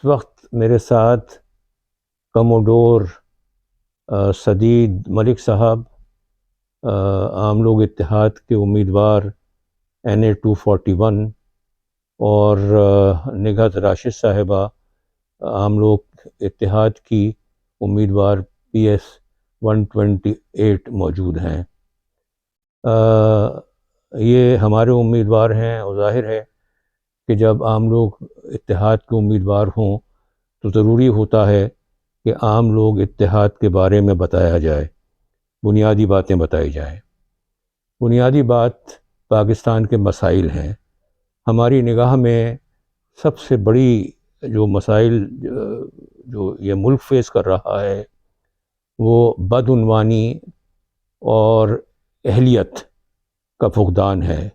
وقت میرے ساتھ کموڈور سدید ملک صاحب، عام لوگ اتحاد کے امیدوار NA 241، اور نگہت راشد صاحبہ، عام لوگ اتحاد کی امیدوار PS 128 موجود ہیں۔ یہ ہمارے امیدوار ہیں، اور ظاہر ہے کہ جب عام لوگ اتحاد کے امیدوار ہوں تو ضروری ہوتا ہے کہ عام لوگ اتحاد کے بارے میں بتایا جائے، بنیادی باتیں بتائی جائیں۔ بنیادی بات پاکستان کے مسائل ہیں۔ ہماری نگاہ میں سب سے بڑی جو مسائل جو یہ ملک فیس کر رہا ہے وہ بدعنوانی اور اہلیت کا فقدان ہے۔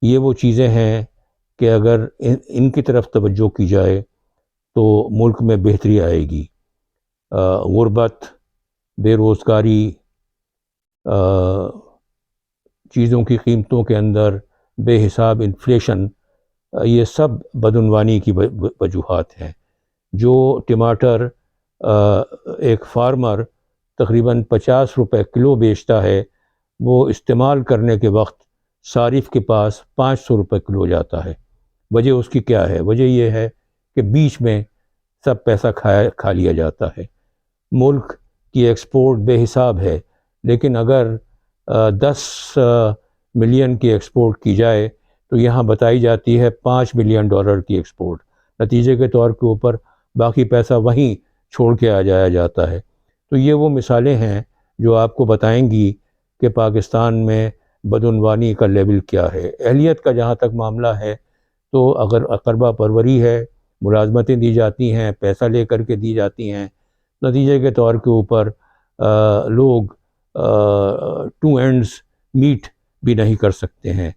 یہ وہ چیزیں ہیں کہ اگر ان کی طرف توجہ کی جائے تو ملک میں بہتری آئے گی۔ غربت، بے روزگاری، چیزوں کی قیمتوں کے اندر بے حساب انفلیشن، یہ سب بدعنوانی کی وجوہات ہیں۔ جو ٹماٹر ایک فارمر تقریباً 50 روپے کلو بیچتا ہے، وہ استعمال کرنے کے وقت صارف کے پاس 500 روپے کلو جاتا ہے۔ وجہ اس کی کیا ہے؟ وجہ یہ ہے کہ بیچ میں سب پیسہ کھا لیا جاتا ہے۔ ملک کی ایکسپورٹ بے حساب ہے، لیکن اگر 10 ملین کی ایکسپورٹ کی جائے تو یہاں بتائی جاتی ہے $5 ملین کی ایکسپورٹ۔ نتیجے کے طور کے اوپر باقی پیسہ وہیں چھوڑ کے آ جایا جاتا ہے۔ تو یہ وہ مثالیں ہیں جو آپ کو بتائیں گی کہ پاکستان میں بدعنوانی کا لیول کیا ہے۔ اہلیت کا جہاں تک معاملہ ہے تو اگر اقربا پروری ہے، ملازمتیں دی جاتی ہیں، پیسہ لے کر کے دی جاتی ہیں، نتیجے کے طور کے اوپر لوگ ٹو اینڈز میٹ بھی نہیں کر سکتے ہیں۔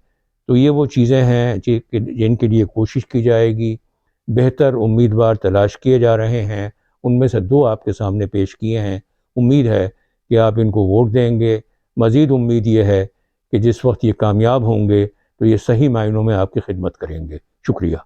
تو یہ وہ چیزیں ہیں جن کے لیے کوشش کی جائے گی۔ بہتر امیدوار تلاش کیے جا رہے ہیں، ان میں سے 2 آپ کے سامنے پیش کیے ہیں۔ امید ہے کہ آپ ان کو ووٹ دیں گے۔ مزید امید یہ ہے کہ جس وقت یہ کامیاب ہوں گے تو یہ صحیح معنوں میں آپ کی خدمت کریں گے۔ شکریہ۔